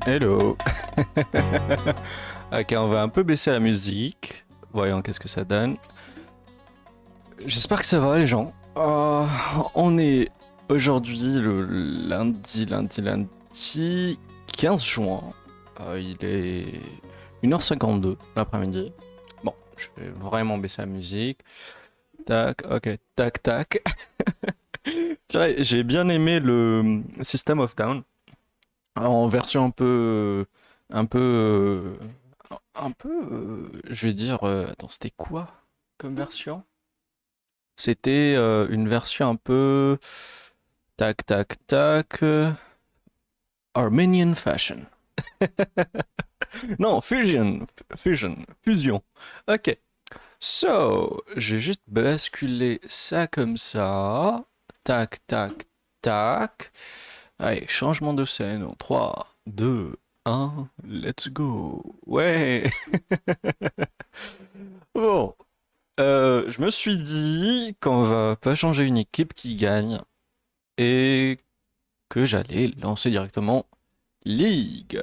Hello. Ok, on va un peu baisser la musique. Voyons qu'est-ce que ça donne. J'espère que ça va les gens. On est aujourd'hui le lundi 15 juin. Il est 1h52 l'après-midi. Bon, je vais vraiment baisser la musique. Tac, ok, tac, tac. Purée, j'ai bien aimé le System of Down. En version un peu, je vais dire, attends, c'était quoi comme version? C'était une version un peu, tac, tac, tac, Armenian fashion. Non, fusion. Ok. So, j'ai juste basculé ça comme ça. Tac, tac, tac. Allez, changement de scène en 3, 2, 1, let's go. Ouais. Bon, je me suis dit qu'on va pas changer une équipe qui gagne et que j'allais lancer directement League.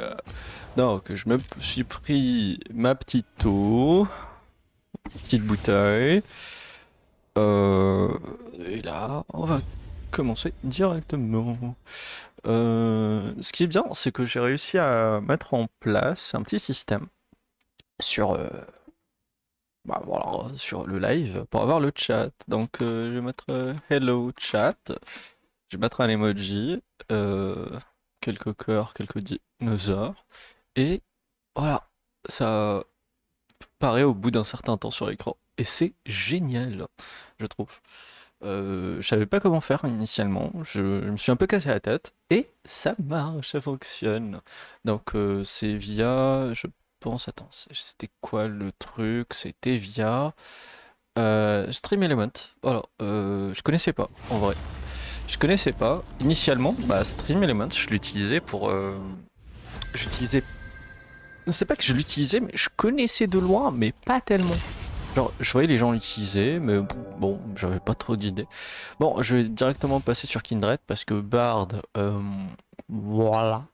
Donc, je me suis pris ma petite eau, petite bouteille. Et là, on va commencer directement. Ce qui est bien, c'est que j'ai réussi à mettre en place un petit système sur, bah, voilà, sur le live pour avoir le chat. Donc, je vais mettre Hello chat. Je vais mettre un emoji, euh, quelques cœurs, quelques dinosaures. Et voilà, ça paraît au bout d'un certain temps sur l'écran. Et c'est génial, je trouve. Je savais pas comment faire initialement, je me suis un peu cassé la tête, et ça marche, ça fonctionne. Donc c'est via, je pense, attends, c'était quoi le truc? C'était via Stream Element. Voilà, je connaissais pas, en vrai. Je connaissais pas. Initialement, bah, Stream Element, je l'utilisais pour... j'utilisais... C'est pas que je l'utilisais, mais je connaissais de loin, mais pas tellement. Genre, je voyais les gens l'utiliser, mais bon, j'avais pas trop d'idées. Bon, je vais directement passer sur Kindred parce que Bard, voilà,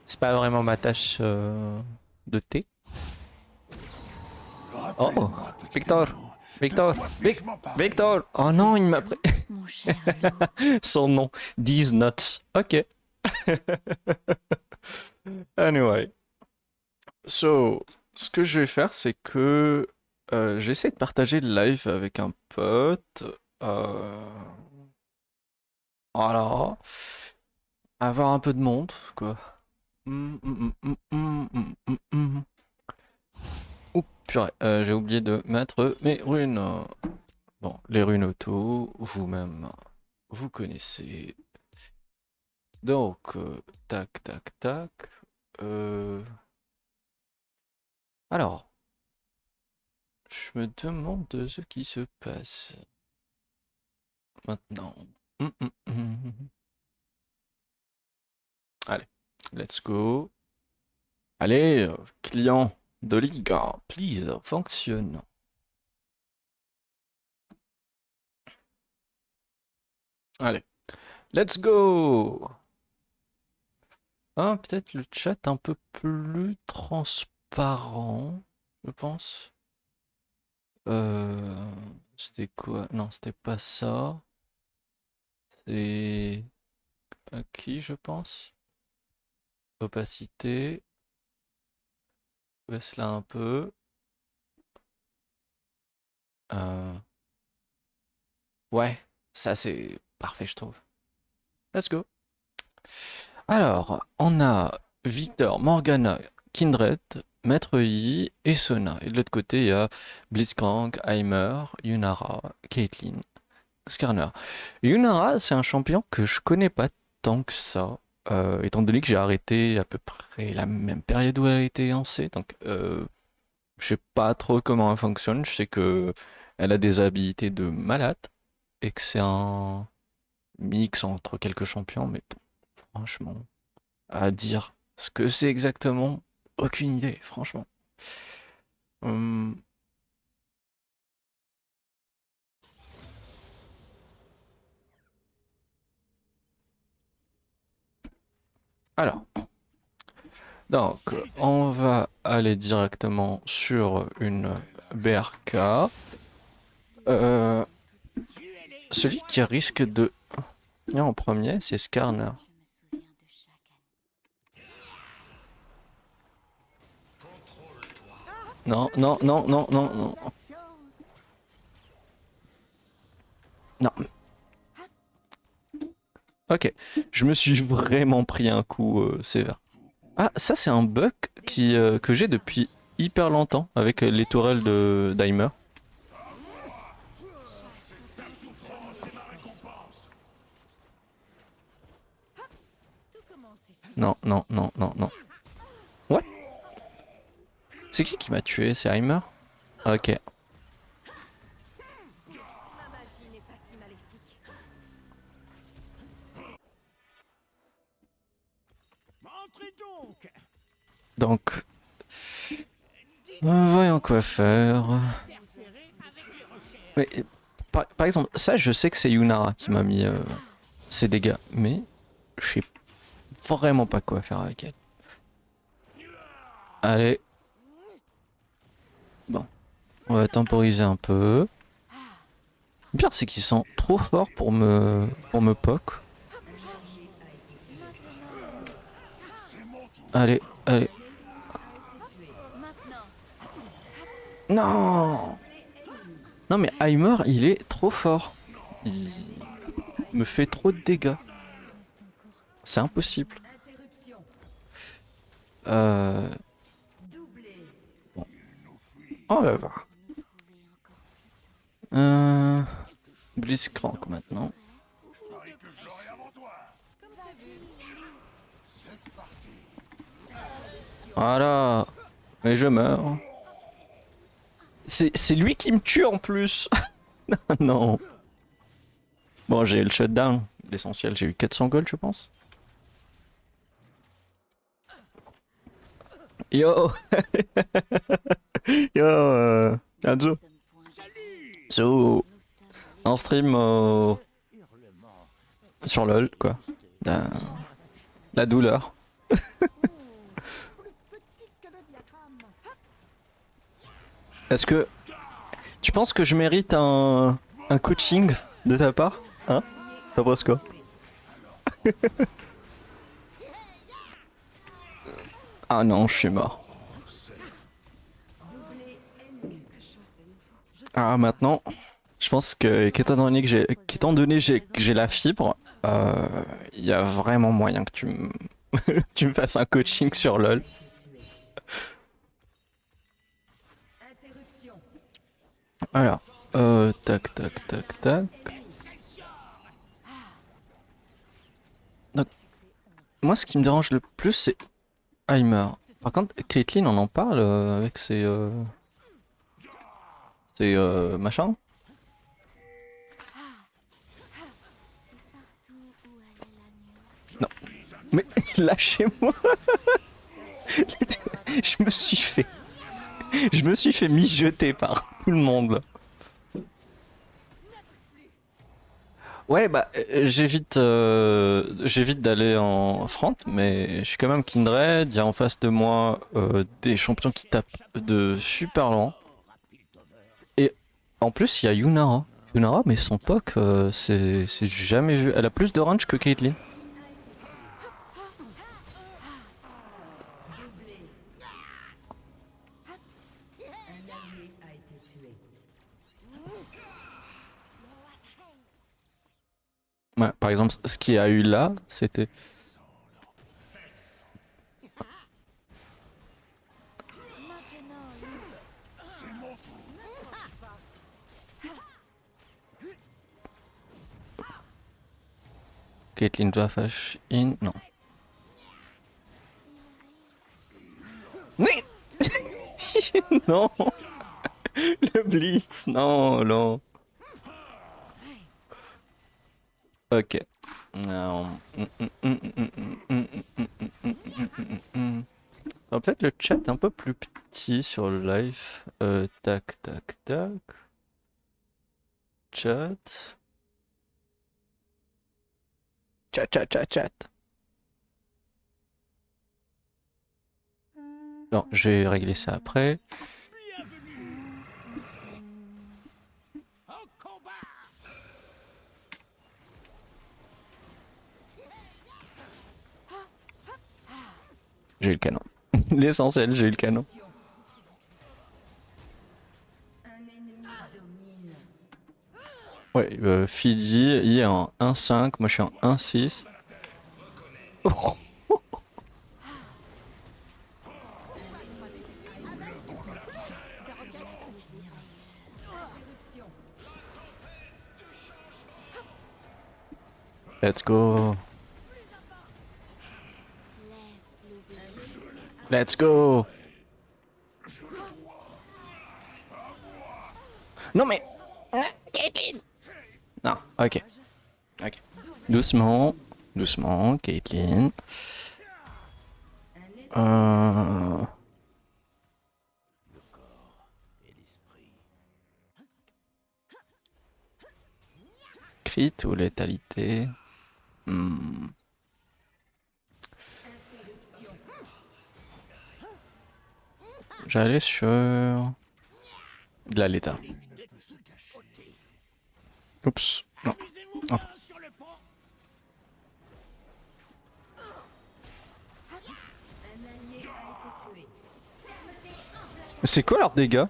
c'est pas vraiment ma tâche de thé. Oh, Rappelle-moi, petit Victor, agneau, de Victor, quoi puis-je m'emparer? Victor. Oh non, il m'a pris Mon cher loup. son nom. These nuts. Ok. Anyway, so, ce que je vais faire, c'est que j'essaie de partager le live avec un pote. Euh, voilà. Avoir un peu de monde, quoi. Oups, purée, j'ai oublié de mettre mes runes. Bon, les runes auto, vous-même, vous connaissez. Donc, tac, tac, tac. Euh, Alors, je me demande ce qui se passe maintenant. Allez, let's go. Allez, client de Liga, please, fonctionne. Allez, let's go. Ah, peut-être le chat un peu plus transparent, je pense. Euh, C'était quoi? Non, c'était pas ça. C'est qui, je pense? Opacité. Baisse-la un peu. Euh, Ouais, ça c'est parfait, je trouve. Let's go. Alors, on a Victor, Morgana, Kindred, Maître Yi et Sona. Et de l'autre côté, il y a Blitzcrank, Heimer, Yunara, Caitlyn, Skarner. Yunara, c'est un champion que je connais pas tant que ça, étant donné que j'ai arrêté à peu près la même période où elle a été lancée. Donc, je sais pas trop comment elle fonctionne. Je sais que elle a des habilités de malade et que c'est un mix entre quelques champions, mais bon, franchement, à dire ce que c'est exactement, aucune idée, franchement. Hum, alors, Donc, on va aller directement sur une BRK. Euh, Celui qui risque de venir en premier, c'est Skarner. Non, non, non, non, non, non. Non. Ok, je me suis vraiment pris un coup sévère. Ah, ça c'est un bug que j'ai depuis hyper longtemps avec les tourelles de Daimer. Non, non, non, non, non. What? C'est qui m'a tué? C'est Heimer? Ok. Donc, voyons quoi faire. Mais, par exemple, ça je sais que c'est Yunara qui m'a mis ses dégâts, mais je sais vraiment pas quoi faire avec elle. Allez. Bon, on va temporiser un peu. Le pire c'est qu'ils sont trop forts pour me poke. Allez, allez. Non. Non mais Heimer il est trop fort. Il me fait trop de dégâts. C'est impossible. Euh... Bon. On va voir. Blitzcrank maintenant. Voilà. Mais je meurs. C'est lui qui me tue en plus. Non. Bon, j'ai eu le shutdown. L'essentiel, j'ai eu 400 gold, je pense. Yo. Yo, Anjo. So, en stream sur LoL, quoi. La, la douleur. Est-ce que tu penses que je mérite un coaching de ta part? Hein? T'en penses quoi? Ah non, je suis mort. Ah maintenant, je pense que qu'étant donné que j'ai la fibre, il y a vraiment moyen que tu me fasses un coaching sur LoL. Alors, tac tac tac tac. Donc, moi ce qui me dérange le plus c'est Heimer. Par contre, Caitlyn on en parle avec ses machins. Non, mais lâchez-moi. Je me suis fait, je me suis fait mijoter par tout le monde. Ouais, bah j'évite d'aller en front, mais je suis quand même Kindred. Il y a en face de moi des champions qui tapent de super loin. Et en plus, il y a Yunara. Yunara, mais son poke, c'est jamais vu. Elle a plus de range que Caitlyn. Ouais, par exemple, ce qu'il y a eu là, c'était. Caitlyn doit flash in. Non. Mais non. Le blitz, non, non. Ok. Non. Peut-être le chat un peu plus petit sur le live. Tac, tac, tac. Chat. Chat, chat, chat, chat. Non, je vais régler ça après. J'ai eu le canon. L'essentiel, j'ai eu le canon. Ouais, Fidi, il est en 1.5, moi je suis en 1.6. Oh. Let's go. Let's go. Non mais... Non, ok. Ok. Doucement. Doucement, Caitlyn. Euh... Crit ou létalité? J'allais sur... de la léta. Oups. Non. Oh. C'est quoi leurs dégâts?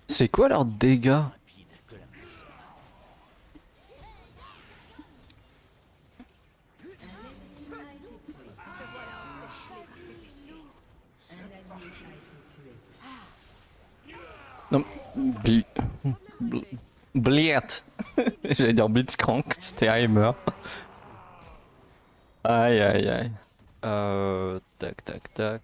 C'est quoi leurs dégâts? Non, Bliat. J'allais dire Blitzcrank, c'était Heimer. Aïe aïe aïe. Tac tac tac.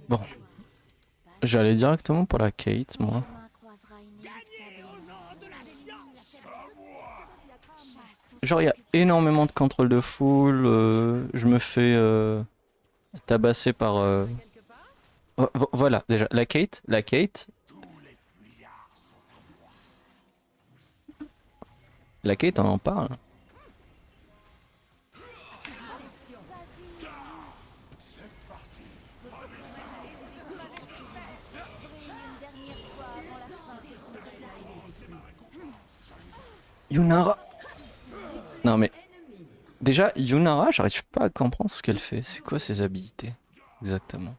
Bon. J'allais directement pour la Kate, moi. Genre, il y a énormément de contrôle de foule. Je me fais tabasser par. Voilà, déjà. La Kate. La Kate. La Kate, on en parle. Yunara. Non mais. Déjà, Yunara, j'arrive pas à comprendre ce qu'elle fait. C'est quoi ses habilités? Exactement.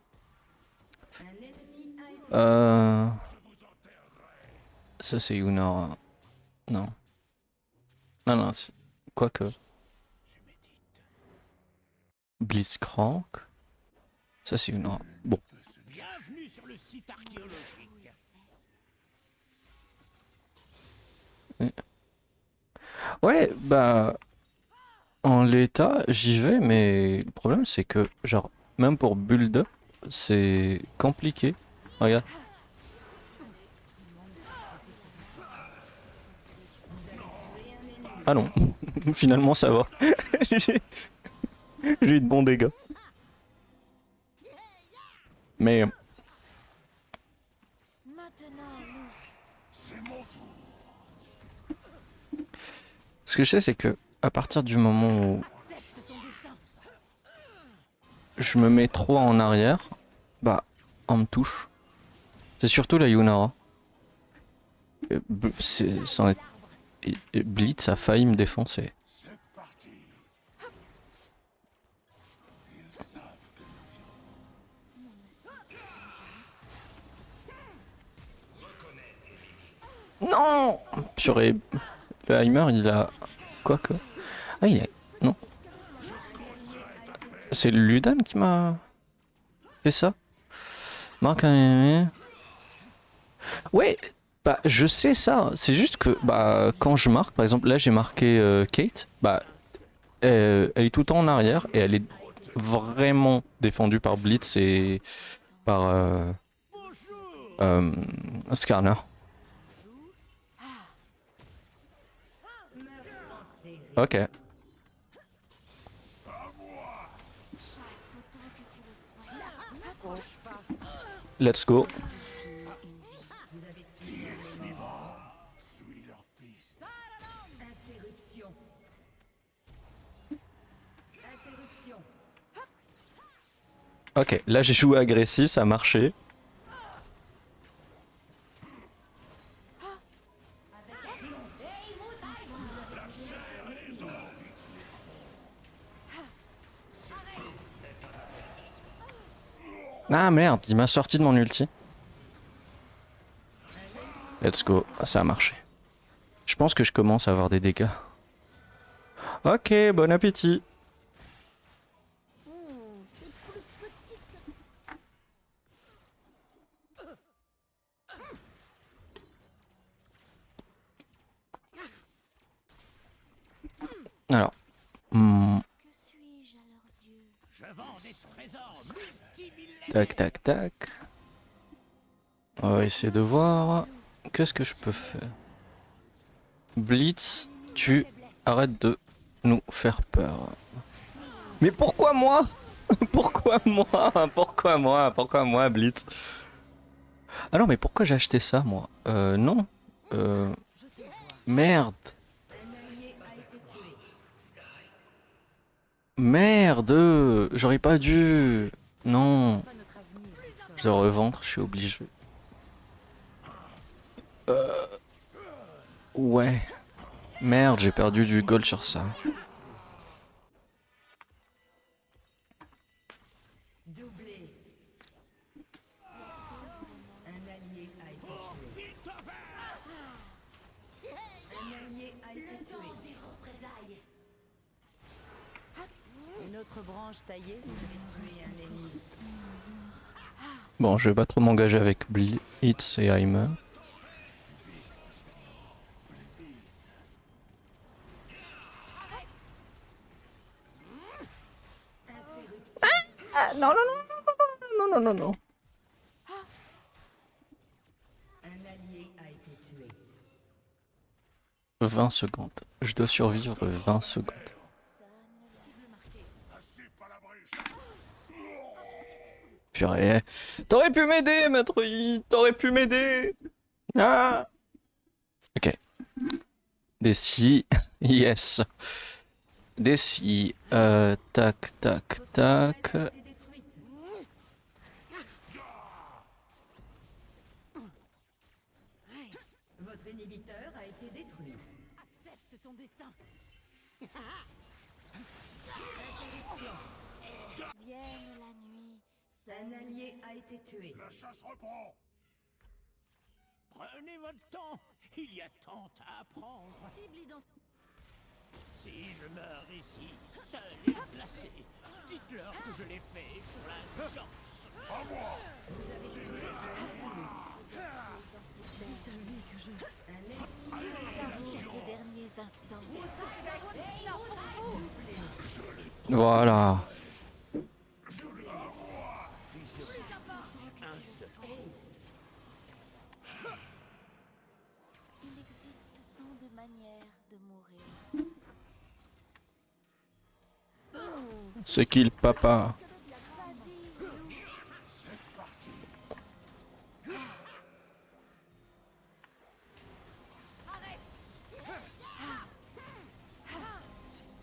Ça c'est Yunara. Non. Non, non, quoique. Blitzcrank. Ça c'est Yunara. Bon. Ouais, bah. En l'état, j'y vais, mais le problème c'est que, genre, même pour build up, c'est compliqué. Regarde. Ah non, finalement ça va. J'ai eu de bons dégâts. Mais ce que je sais, c'est que à partir du moment où je me mets trop en arrière, bah, on me touche. C'est surtout la Yunara. Blitz a failli me défoncer. Non. Purée. Le Heimer, il a... Quoi que... Ah, il a... Non. C'est Ludan qui m'a fait ça. Marque un ennemi. Ouais, bah je sais ça. C'est juste que bah quand je marque, par exemple là j'ai marqué Kate, bah elle est tout le temps en arrière et elle est vraiment défendue par Blitz et par euh, Skarner. Ok. Let's go. Interruption. Interruption. Ok, là j'ai joué agressif, ça a marché. Ah merde, il m'a sorti de mon ulti. Let's go, ça a marché. Je pense que je commence à avoir des dégâts. Ok, bon appétit. C'est plus petit que... Alors, hmm, Que suis-je à leurs yeux? Je vends des trésors multimillénaires. tac tac tac. On va essayer de voir. Qu'est-ce que je peux faire? Blitz, tu arrêtes de nous faire peur. Mais pourquoi moi? Pourquoi moi? Pourquoi moi? Pourquoi moi, Blitz? Ah non, mais pourquoi j'ai acheté ça, moi? Non. Merde. Merde. J'aurais pas dû. Non. Je dois revendre, je suis obligé. Ouais. Merde, j'ai perdu du gold sur ça. Doublé. Un allié a été tué. Un allié a été tué. Des représailles. Une autre branche taillée. Vous avez tué un ennemi. Bon, je vais pas trop m'engager avec Blitz et Heimer. Ah, non, non, non, non, non, non, non. Un allié a été tué. 20 secondes. Je dois survivre 20 secondes. Purée. T'aurais pu m'aider, Maître Yi. T'aurais pu m'aider. Ah. Ok. Décis. Yes. Décis. Tac, tac, tac. A été détruite. Votre inhibiteur a été détruit. Accepte ton destin. Vienne la nuit. Un allié a été tué. La chasse reprend. Prenez votre temps. Il y a tant à apprendre. Cible identifiée. Si je meurs ici, seul et glacé, dites-leur que je l'ai fait pour la chance. À moi. Ces derniers instants. Voilà. Il existe tant de manières de mourir. C'est qui le papa? Vas-y.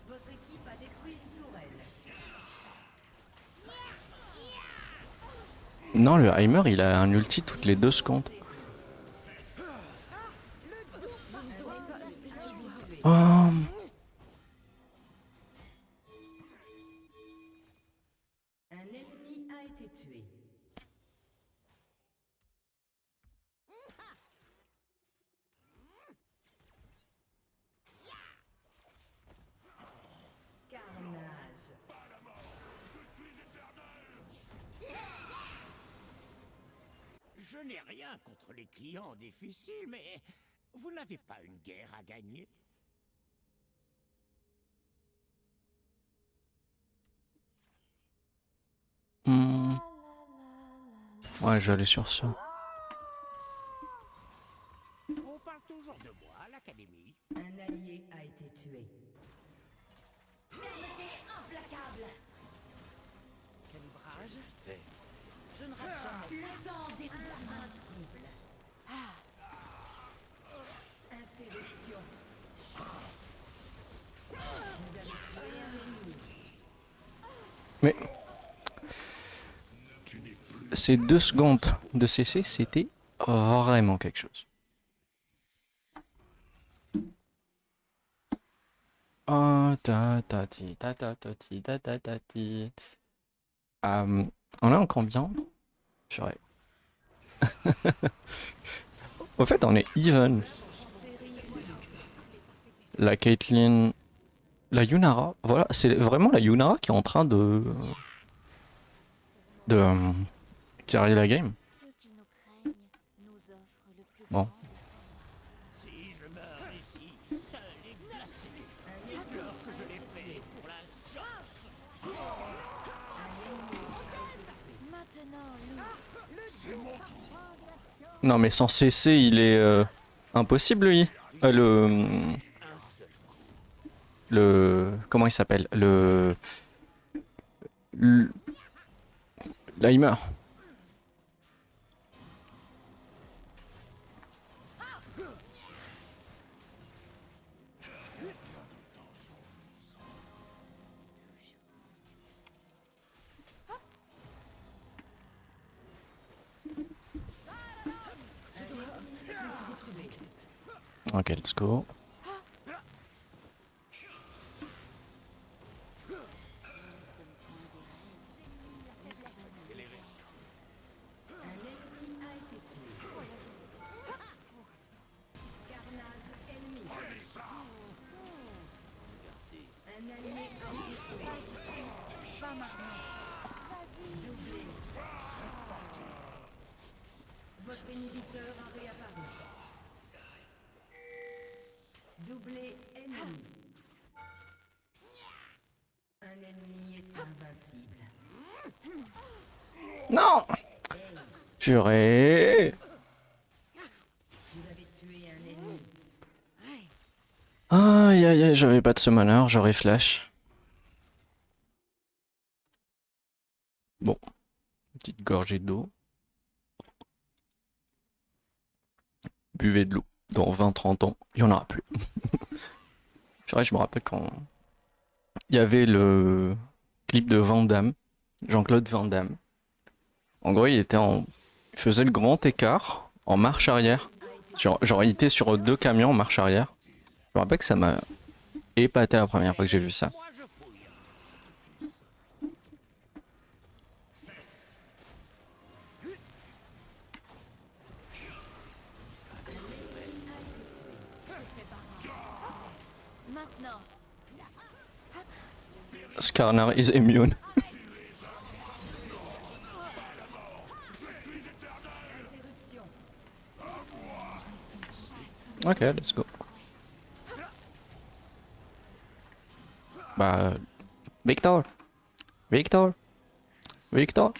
Votre équipe a détruit une tourelle. Non, le Heimer, il a un ulti toutes les 2 secondes. Oh. Un ennemi a été tué. Carnage. Je n'ai rien contre les clients difficiles, mais vous n'avez pas une guerre à gagner. Hmm. Ouais, j'allais sur ça. On parle toujours de moi à l'académie. Un allié a été tué. Fermeté implacable. Calibrage fait. Je ne rate jamais. Le temps des invincible. Interruption. Vous avez tué un ennemi. Mais ces 2 secondes de CC, c'était vraiment quelque chose. Oh, ta ta ti, ta ta ta ti, ta ta ta ti. On est en combien? Purée. Au fait, on est even. La Caitlyn, la Yunara, voilà, c'est vraiment la Yunara qui est en train de carrer la game. Ceux qui nous craignent nous offrent le plus Bon. grand. Si je meurs ici, seul et glacé, dites-leur que je l'ai fait pour la chance. Maintenant, Lou. Non mais sans CC, il est impossible lui. Comment il s'appelle? Le... Là il meurt. Ok, let's go. Votre inhibiteur a réapparu. Doublé ennemi. Un ennemi est invincible. Non! Purée! Vous avez tué un ennemi. Aïe aïe aïe, j'avais pas de summoner, j'aurais flash. Bon, petite gorgée d'eau. Buvez de l'eau. Dans 20-30 ans, il y en aura plus. C'est vrai, je me rappelle quand il y avait le clip de Van Damme, Jean-Claude Van Damme. En gros, il faisait le grand écart en marche arrière. Genre, il était sur 2 camions en marche arrière. Je me rappelle que ça m'a épaté la première fois que j'ai vu ça. Moi je fouille. Maintenant, Skarnar is immune. interruption. Ok, let's go. Bah, Victor, Victor, Victor,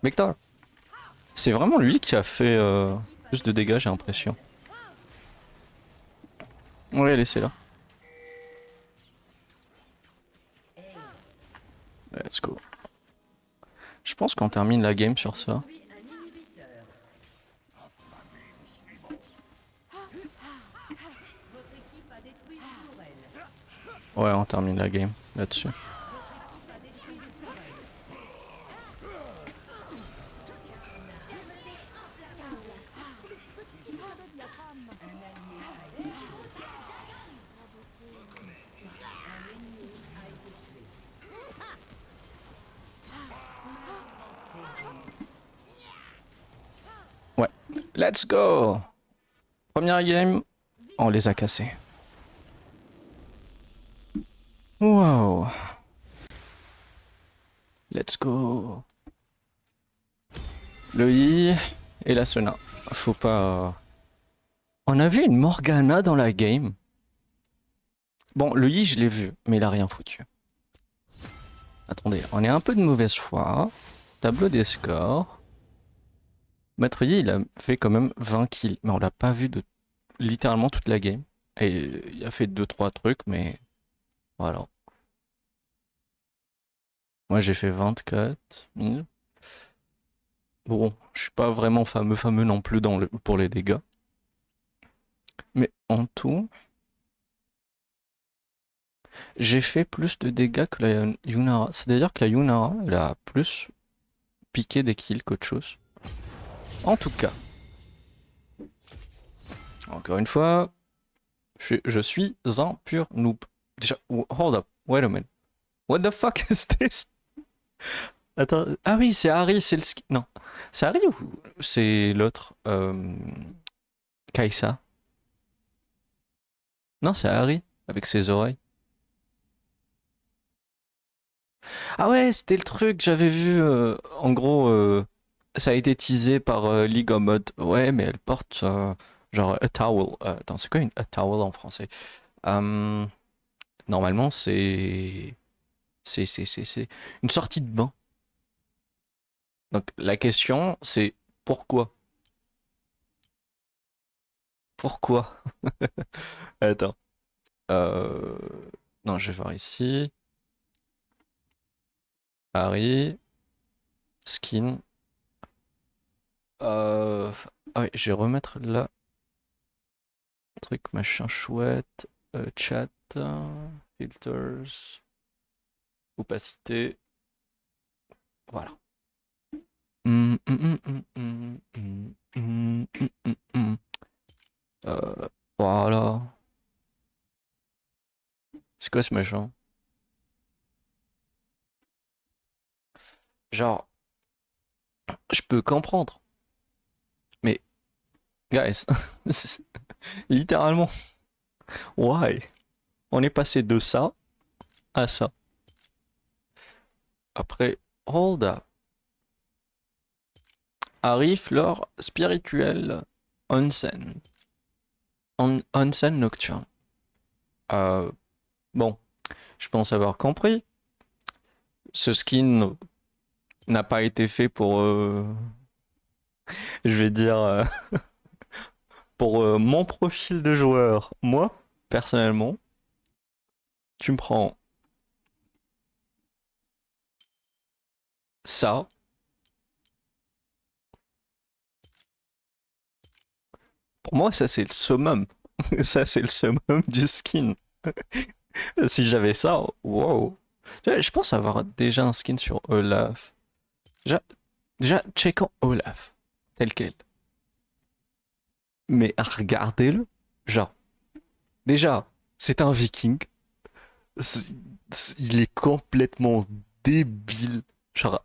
Victor. C'est vraiment lui qui a fait plus de dégâts, j'ai l'impression. Ouais, laissez-la. Let's go. Je pense qu'on termine la game sur ça. Puis un inhibiteur. Votre équipe a détruit une tourelle. Ouais, on termine la game là-dessus. A détruit une tourelle. Ouais, let's go. Première game, on les a cassés. Wow. Let's go. Le I et la Sona. Faut pas... On avait une Morgana dans la game. Bon, le I, je l'ai vu, mais il a rien foutu. Attendez, on est un peu de mauvaise foi. Tableau des scores. Maître Yi, il a fait quand même 20 kills, mais on l'a pas vu de littéralement toute la game. Et il a fait 2-3 trucs, mais voilà. Moi j'ai fait 24 000. Bon, je suis pas vraiment fameux non plus pour les dégâts. Mais en tout, j'ai fait plus de dégâts que la Yunara. C'est-à-dire que la Yunara, elle a plus piqué des kills qu'autre chose. En tout cas, encore une fois, je suis un pur noob. Déjà, hold up, wait a minute. What the fuck is this? Attends, ah oui, c'est Harry, c'est le ski. Non, c'est Harry ou c'est l'autre Kaisa? Non, c'est Harry, avec ses oreilles. Ah ouais, c'était le truc, j'avais vu, en gros, ça a été teasé par League of Mode. Ouais, mais elle porte, genre, a towel. Attends, c'est quoi a towel en français? Euh, Normalement, c'est une sortie de bain. Donc, la question, c'est pourquoi? Pourquoi? Attends. Euh... Non, je vais voir ici. Harry, skin. Euh... Ah oui, je vais remettre là. Truc machin chouette. Chat. Filters. Opacité. Voilà. Voilà. C'est quoi ce machin? Genre, je peux comprendre. Mais, guys, littéralement, why? On est passé de ça à ça. Après, hold up. Arrive l'or spirituel onsen. Onsen nocturne. Euh, bon, je pense avoir compris. Ce skin n'a pas été fait pour, je vais dire, pour mon profil de joueur. Moi, personnellement, tu me prends ça. Pour moi, ça c'est le summum. Ça c'est le summum du skin. Si j'avais ça, wow. Je pense avoir déjà un skin sur Olaf. Déjà, déjà checkons Olaf, tel quel. Mais regardez-le. Genre, déjà, c'est un viking. C'est- Il est complètement débile. Genre,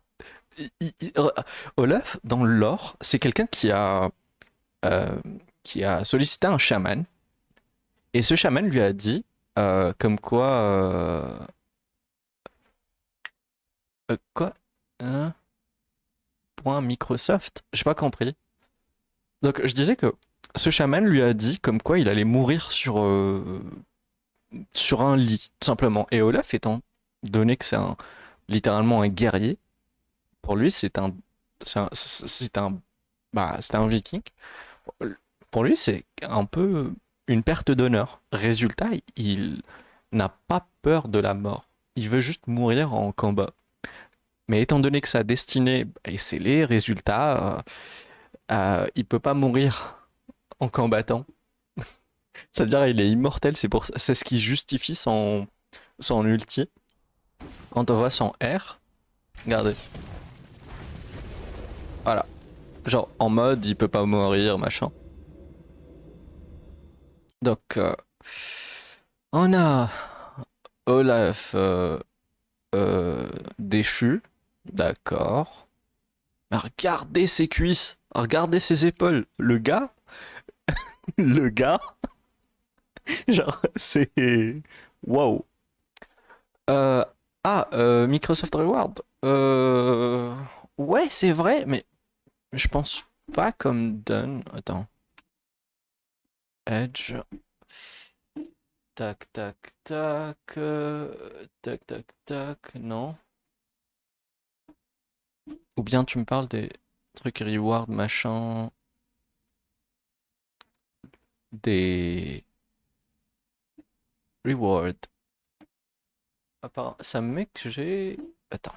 Olaf, dans le lore, c'est quelqu'un euh, qui a sollicité un chaman. Et ce chaman lui a dit, comme quoi... quoi? Hein? Point Microsoft? J'ai pas compris. Donc, je disais que ce chaman lui a dit comme quoi il allait mourir sur un lit, tout simplement. Et Olaf étant donné que littéralement un guerrier, pour lui c'est un viking. Pour lui c'est un peu une perte d'honneur. Résultat, il n'a pas peur de la mort. Il veut juste mourir en combat. Mais étant donné que sa destinée est scellée, résultat, il peut pas mourir en combattant. C'est-à-dire il est immortel, c'est ce qui justifie son ulti. Quand on voit son R, regardez. Voilà. Genre en mode il peut pas mourir, machin. Donc on a Olaf déchu. D'accord. Mais regardez ses cuisses. Regardez ses épaules. Le gars, genre c'est... Wow. Euh, Microsoft Reward. Ouais, c'est vrai, mais je pense pas comme Done. Attends. Edge. Tac, tac, tac. Tac, tac, tac. Non. Ou bien tu me parles des trucs reward, machin. Des rewards. Ça me met que j'ai. Attends.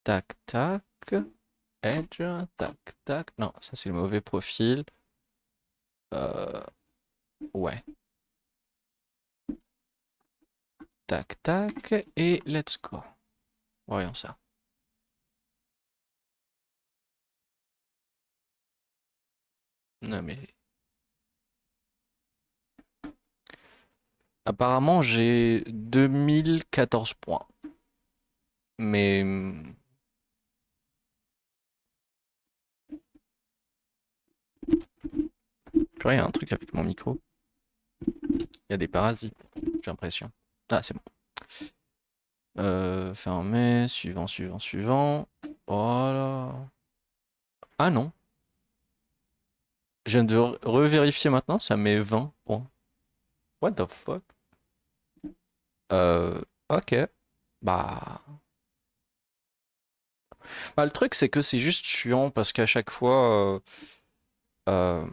Tac, tac. Edge, tac, tac. Non, ça c'est le mauvais profil. Ouais. Tac, tac. Et let's go. Voyons ça. Non mais... Apparemment j'ai 2014 points. Mais... Purée, il y a un truc avec mon micro. Il y a des parasites, j'ai l'impression. Ah, c'est bon. Fermé, suivant, suivant, suivant. Voilà. Ah non. Je viens de revérifier maintenant, ça met 20 points. What the fuck? Ok. Bah... Bah, le truc, c'est que c'est juste chiant parce qu'à euh,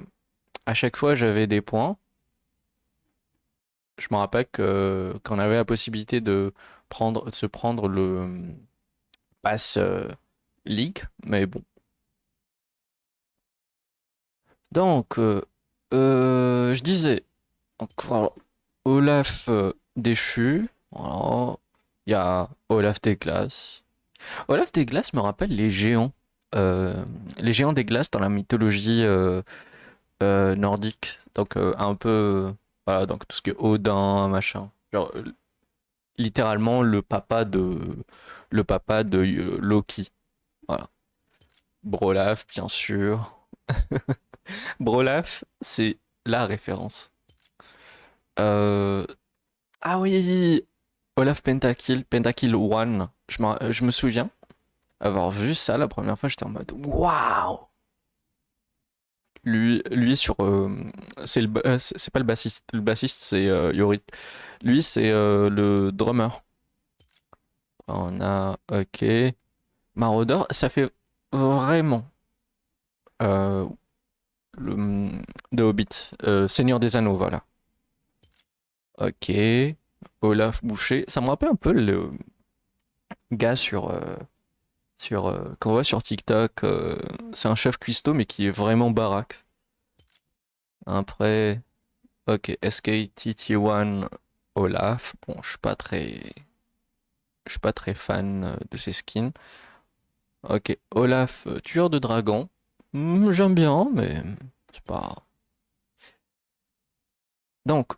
chaque fois, j'avais des points. Je me rappelle que qu'on avait la possibilité de se prendre le pass League, mais bon. Donc, je disais, donc, voilà, Olaf déchu, voilà. Il y a Olaf des glaces. Olaf des glaces me rappelle les géants des glaces dans la mythologie nordique. Donc un peu, voilà, donc tout ce qui est Odin, machin. Genre littéralement le papa de Loki. Voilà. Brolaf, bien sûr. Brolaf, c'est la référence. Euh, Ah oui, Olaf Pentakill, Pentakill One. Je me souviens avoir vu ça la première fois, j'étais en mode waouh! Lui sur. C'est pas le bassiste c'est Yori. Lui, c'est le drummer. On a. Ok. Marauder, ça fait vraiment. euh, le, de Hobbit. Seigneur des Anneaux, voilà. Ok. Olaf Boucher. Ça me rappelle un peu le gars qu'on voit sur TikTok. C'est un chef cuistot, mais qui est vraiment baraque. Après. Ok. SKTT1 Olaf. Bon, je suis pas très fan de ces skins. Ok, Olaf, tueur de dragon. J'aime bien, mais c'est pas. Donc,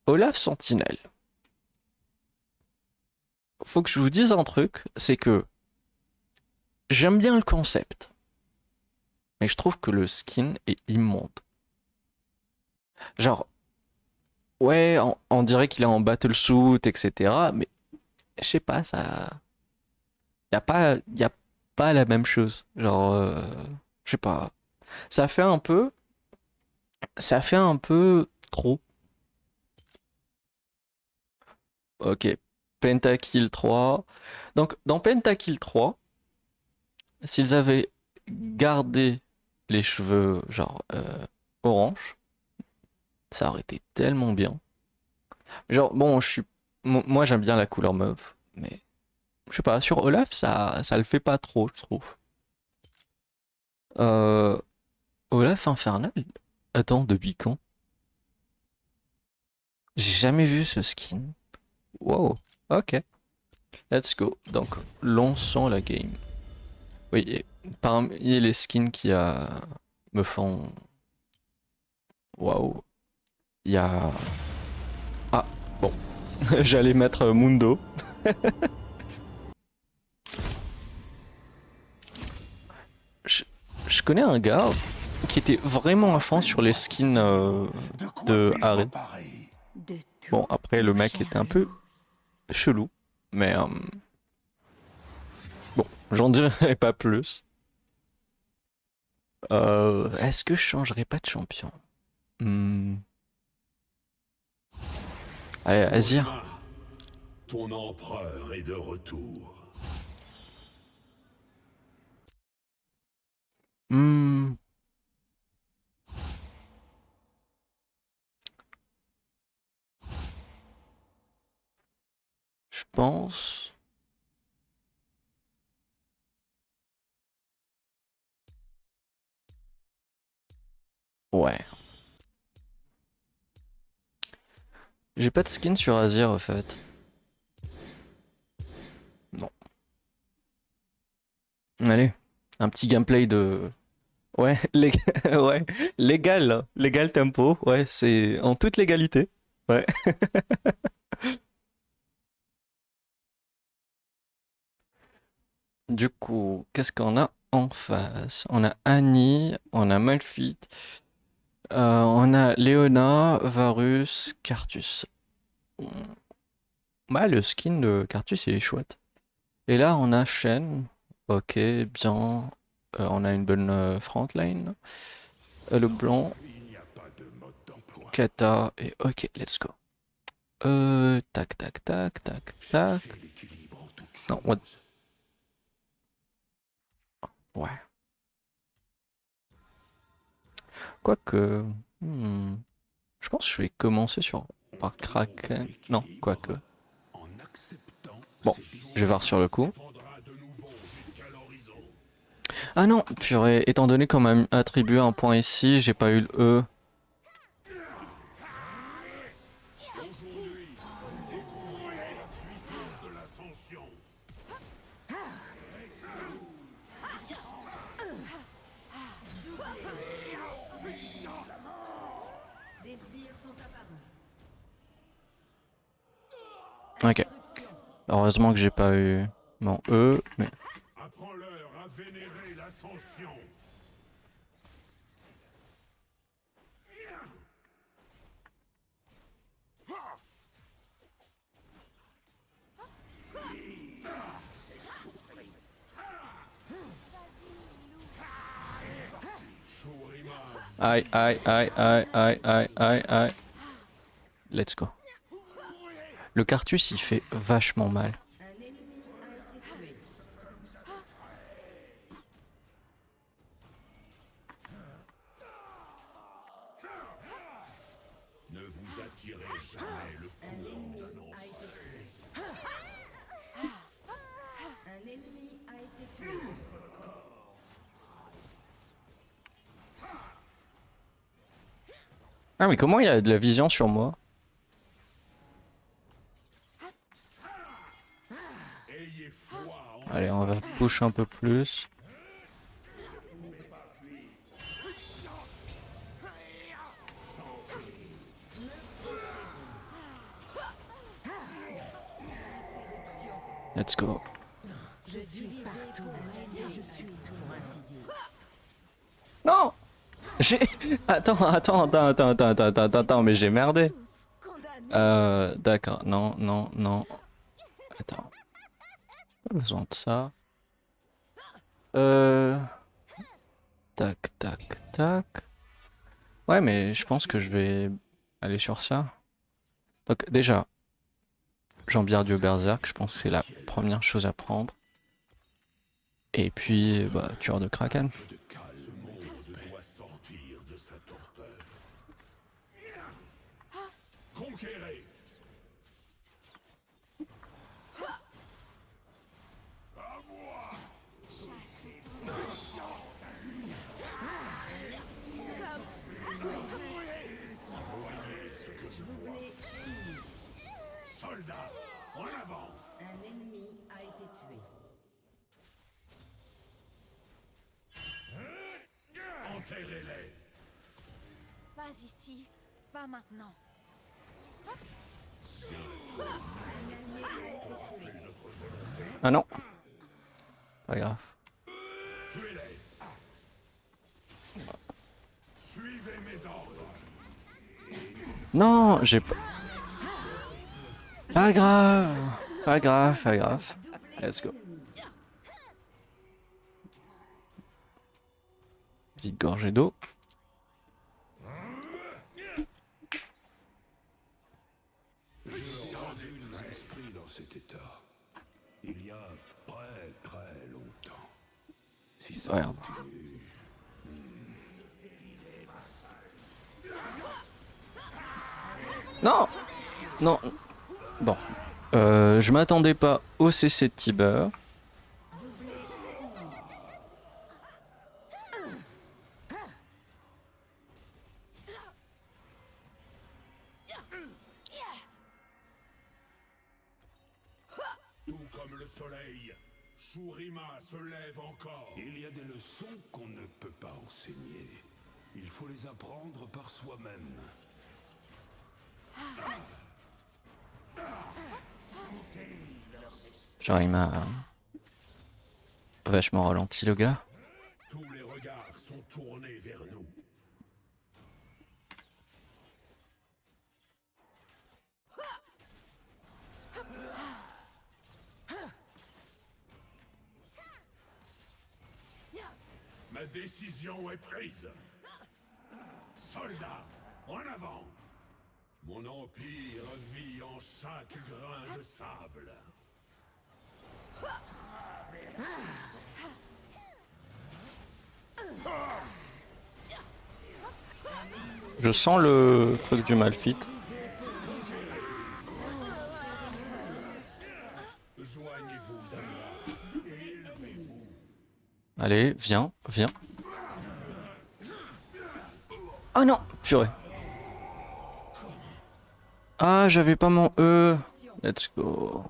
Olaf Sentinelle. Faut que je vous dise un truc, c'est que j'aime bien le concept, mais je trouve que le skin est immonde. Genre, ouais, on dirait qu'il est en battle suit, etc. Mais je sais pas, ça. Y a pas la même chose. Genre, je sais pas. Ça fait un peu. Ça fait un peu trop. Ok, Pentakill 3. Donc, dans Pentakill 3, s'ils avaient gardé les cheveux, genre, orange, ça aurait été tellement bien. Genre, bon, moi, j'aime bien la couleur mauve, mais je sais pas, sur Olaf, ça le fait pas trop, je trouve. Euh, Olaf Infernal? Attends, depuis quand? J'ai jamais vu ce skin. Wow, ok, let's go. Donc, lançons la game. Oui, et parmi les skins me font. Waouh. Il y a. Ah, bon. J'allais mettre Mundo. Je, je connais un gars qui était vraiment à fond sur les skins De quoi de puis-je Harry. m'emparer? De tout, Bon, après, le mon mec cher était un peu loup. chelou. Mais bon, j'en dirai pas plus. Est-ce que je changerais pas de champion? Hmm. Allez, Azir. Orima, ton empereur est de retour. Hmm. Je pense. Ouais. J'ai pas de skin sur Azir en fait. Non. Allez, un petit gameplay de... Ouais, ouais, légal, là. Légal tempo, ouais, c'est en toute légalité. Ouais. Du coup, qu'est-ce qu'on a en face? On a Annie, on a Malphite, on a Léona, Varus, Carthus. Bah, le skin de Carthus, il est chouette. Et là, on a Shen. Ok, bien. On a une bonne front line. Le blanc, Il n'y a pas de mode d'emploi. Kata, et ok, let's go. Tac, tac, tac, tac, tac. Cherchez l'équilibre en toute Non, what? chose. Ouais. Quoique... hmm, je pense que je vais commencer par Kraken. Non, quoique. En acceptant Bon, ces décisions, je vais voir sur le coup. s'étendra de nouveau jusqu'à l'horizon. Ah non, purée, étant donné qu'on m'a attribué un point ici, j'ai pas eu le E. De l'ascension. Des sbires sont apparus. Ok. Heureusement que j'ai pas eu mon E, mais... Apprends-leur à vénérer l'ascension. Aïe, aïe, aïe, aïe, aïe, aïe, aïe, aïe. Let's go. Le Cartus, il fait vachement mal. Un ennemi a été tué. Ne vous attirez jamais le courant d'un A enfant. été tué. Un ennemi a été tué. Ah mais comment il y a de la vision sur moi? Ayez foi en Allez, on va push un peu plus. Let's go. Je suis partout. Je suis tout pour ainsi dire. Non! J'ai... Attends, mais j'ai merdé. Tous condamnés. D'accord, non, non, non. Attends, pas besoin de ça. Euh... Tac, tac, tac. Ouais, mais je pense que je vais aller sur ça. Donc déjà, Jean-Pierre Dieu Berserk, je pense que c'est la première chose à prendre. Et puis, bah, tueur de Kraken. de calme. Ce monde doit sortir de sa torpeur. Conquérez. Soldats, en avant. Un ennemi a été tué. Enterrez-les. Pas ici. Pas maintenant. Ah non. Pas grave. Tuez-les. Suivez mes ordres. Non, j'ai pas... Pas grave. Pas grave, pas grave. Let's go. Petite gorgée d'eau. Esprit dans cet état. Il y a très longtemps. Si ça Ouais. continue, Non. Non. Bon. Je m'attendais pas au CC de Tiber. comme le soleil, Shurima se lève encore. Il y a des leçons qu'on ne peut pas enseigner. Il faut les apprendre par soi-même. Genre il m'a vachement ralenti le gars. Tous les regards sont tournés vers nous. Ma décision est prise. Soldats, en avant. Mon empire vit en chaque grain de sable. Je sens le truc du Malphite. Joignez-vous à moi et élevez-vous. Allez, viens, viens. Oh non, purée. Ah, j'avais pas mon E. Let's go.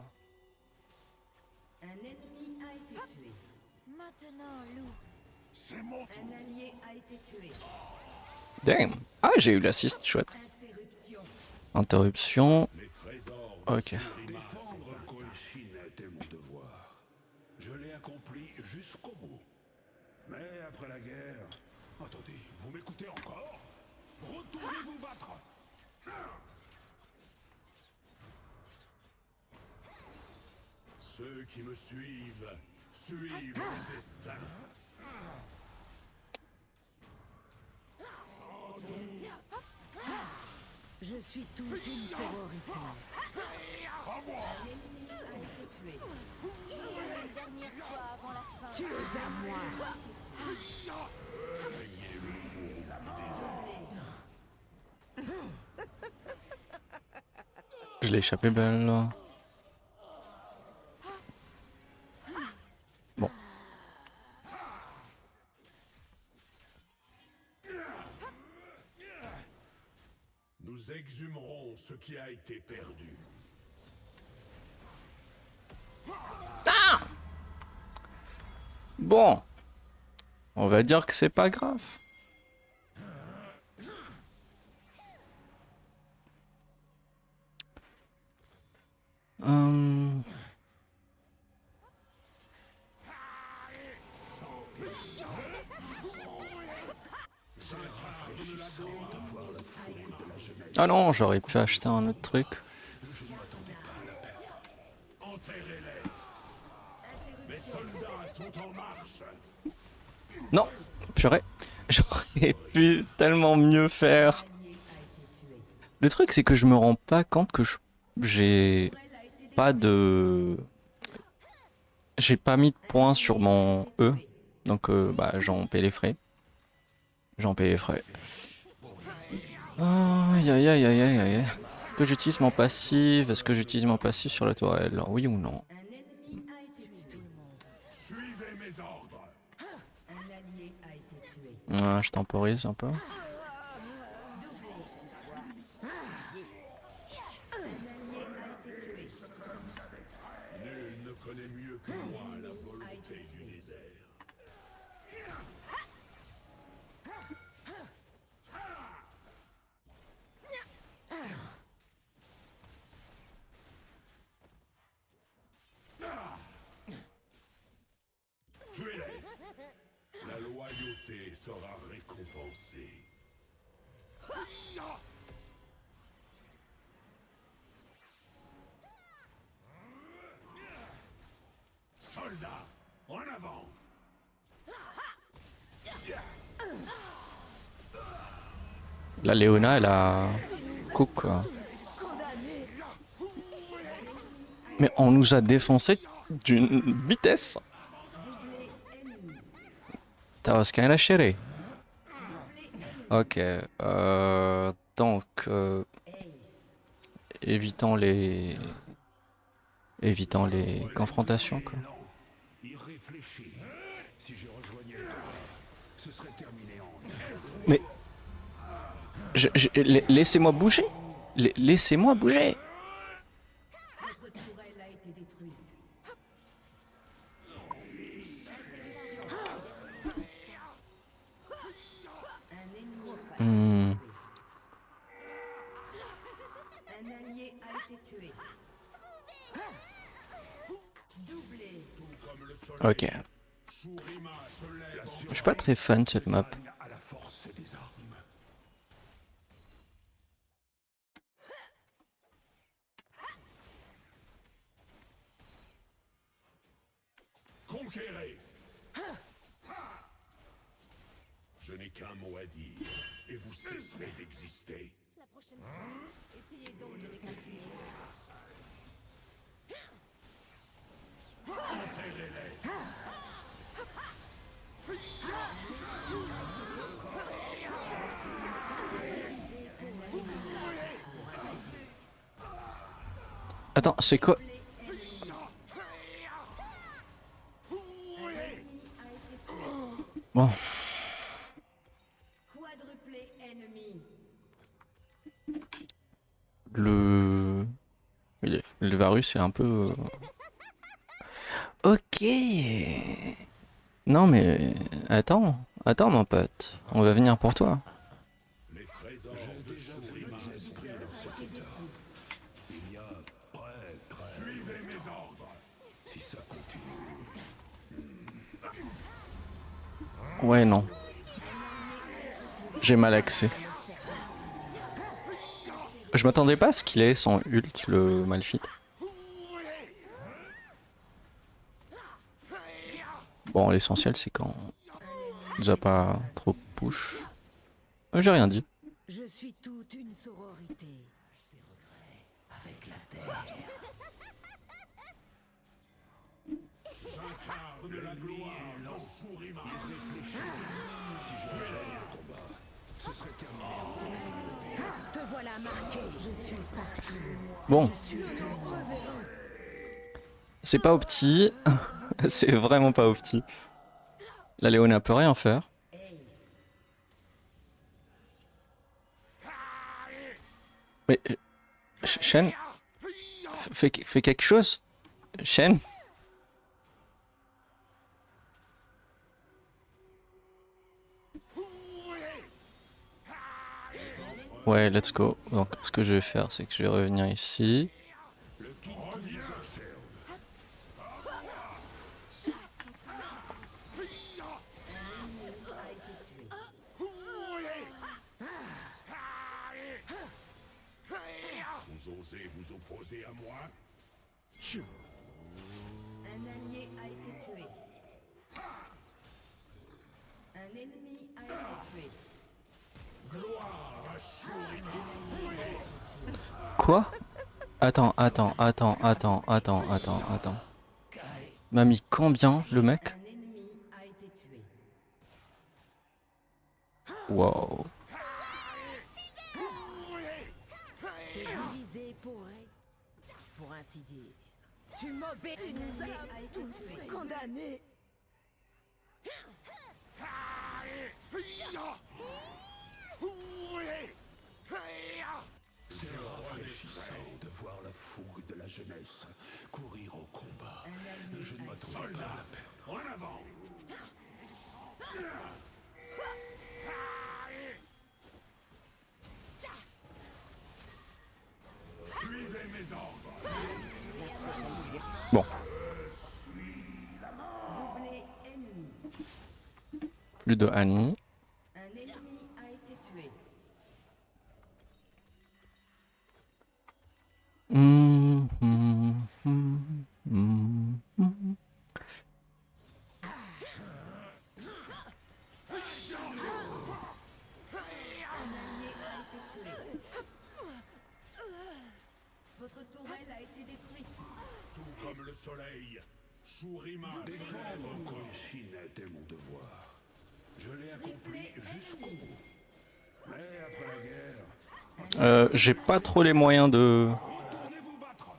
Un ennemi a été tué. Maintenant, loup. C'est mon tour. Un allié a été tué. Damn. Ah, j'ai eu l'assist, chouette. Interruption. Interruption. Les trésors Ok. défendre Koenshin était mon devoir. Je l'ai accompli jusqu'au bout. Mais après la guerre... Attendez, vous m'écoutez encore? Retournez vous battre. Ceux qui me suivent, suivent le destin. Je suis toute une sororité. Tué. Une dernière fois avant la fin. Tu es à moi. Je l'ai échappé belle. Bon. Nous exhumerons ce qui a été perdu. Bon. On va dire que c'est pas grave. Hum. Ah non, j'aurais pu acheter un autre truc. Enterrez-les. Mes soldats sont en marche. Non, purée. J'aurais pu tellement mieux faire. Le truc, c'est que je me rends pas compte que j'ai pas de... J'ai pas mis de points sur mon E. Donc, bah, j'en paie les frais. J'en paie les frais. Aïe aïe aïe aïe aïe aïe. Est-ce que j'utilise mon passif? Est-ce que j'utilise mon passif sur la tourelle? Oui ou non? Un ennemi a été tué. Suivez mes ordres. Un allié a été tué. Ah, je temporise un peu. Un allié a été tué. Nul ne connaît mieux que moi la volonté du désert. Tuez-les. La loyauté sera récompensée. Soldats, en avant. La Léona, elle a... Cook, quoi. Mais on nous a défoncé d'une vitesse. T'as qu'à la chérie. Ok. Donc, évitons les confrontations, quoi. Il réfléchit. Si je rejoignais, ce serait terminé en... Mais laissez-moi bouger. Laissez-moi bouger. Votre tourelle a été détruite. Ok. Shurima se lève Je suis pas très fan de cette map. à la force des armes. Conquérez. Je n'ai qu'un mot à dire, et vous cesserez d'exister. La prochaine fois, essayez donc de les continuer. Enterrez-les. Attends, c'est quoi? Bon, Quadruplé ennemi. le Varus est un peu. Ok. Non mais attends mon pote, on va venir pour toi. Les trésors de Shurima esprit leur protecteur. Il y a prêtre. Suivez mes ordres. Si ça continue. Ouais non, j'ai mal accès. Je m'attendais pas à ce qu'il ait son ult le Malphite. Bon l'essentiel c'est quand on nous a pas trop push. J'ai rien dit. Je suis toute une sororité. J'incarne la gloire dans Shurima. Si je gagne le combat, ce serait terminé. Te voilà marqué. Je suis partout. Bon. C'est pas opti. C'est vraiment pas opti. La Léona peut rien faire. Mais Shen, fais quelque chose. Shen. Ouais, let's go. Donc, ce que je vais faire, c'est que je vais revenir ici. Vous osez vous opposer à moi? Un allié a été tué. Un ennemi a été tué. Quoi? Attends. M'a mis combien le mec? Un ennemi a été tué. Wow. J'ai divisé pour ainsi dire. Tu m'obéis. Tu nous as tous condamnés. C'est rafraîchissant de voir la fougue de la jeunesse courir au combat. Je ne m'attendais pas à la perdre. En avant! Suivez mes ordres. Bon. Doublé ennemi. Plus de Annie. Un ennemi a été tué. Votre tourelle a été détruite. Tout comme le soleil, Shurima défendre Koishin était mon devoir. Je l'ai accompli jusqu'au bout. Mais après la guerre, J'ai pas trop les moyens de. retournez vous battre.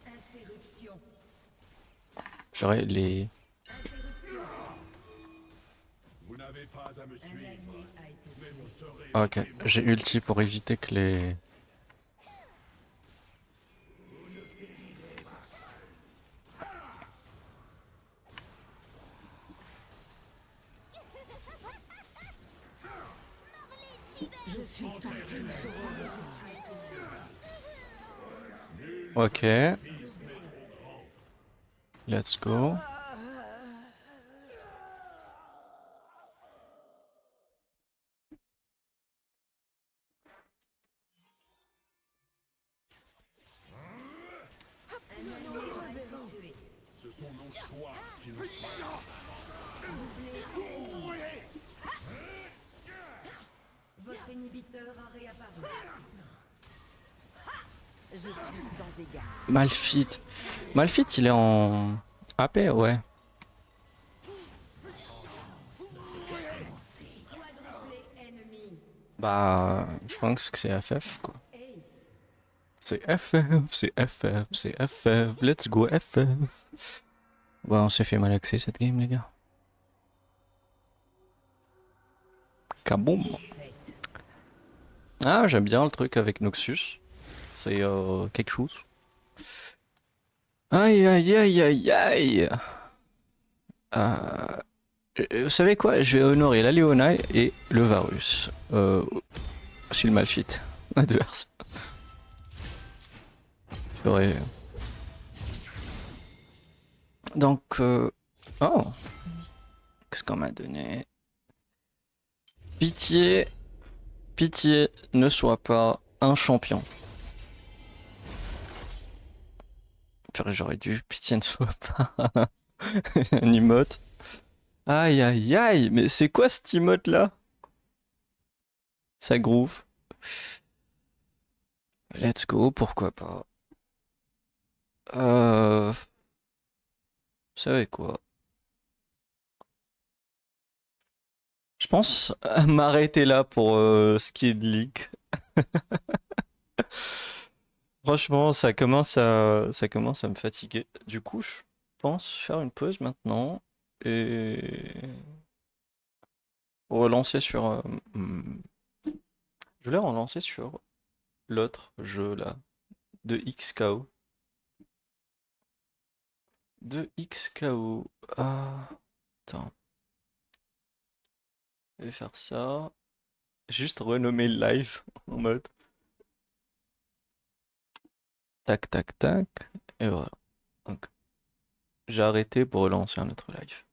Interruption. J'aurais les. Vous n'avez pas à me Un suivre, allié a été mais vous serez... Ok, j'ai ulti pour éviter que les. Je suis toute une sororité. Ok. Let's go. sont nos choix qui nous Votre inhibiteur a réapparu. Je suis sans égard. Malphite. Malphite, il est en AP, ouais. Quadruplé ennemi. Bah, je pense que c'est FF, quoi. Ace. C'est FF, c'est FF, c'est FF. Let's go FF. Bah, on s'est fait malaxer cette game, les gars. Kaboum. Ah, j'aime bien le truc avec Noxus. C'est quelque chose. Aïe, aïe, aïe, aïe, aïe. Vous savez quoi? Je vais honorer la Leona et le Varus. Si le Malphite adverse. J'aurais... Donc... Oh. Qu'est-ce qu'on m'a donné? Pitié. Pitié, ne sois pas un champion. Purée, j'aurais dû. Pitié, ne sois pas un emote. Aïe, aïe, aïe. Mais c'est quoi cet emote là? Ça groove. Let's go, pourquoi pas. Vous savez quoi? Je pense m'arrêter là pour Skid League. Franchement, ça commence à me fatiguer. Du coup, je pense faire une pause maintenant et relancer sur. Je voulais relancer sur l'autre jeu là, de XKO. De XKO. Ah, attends. Je vais faire ça. Juste renommer le live en mode. Tac, tac, tac. Et voilà. Donc, j'ai arrêté pour relancer un autre live.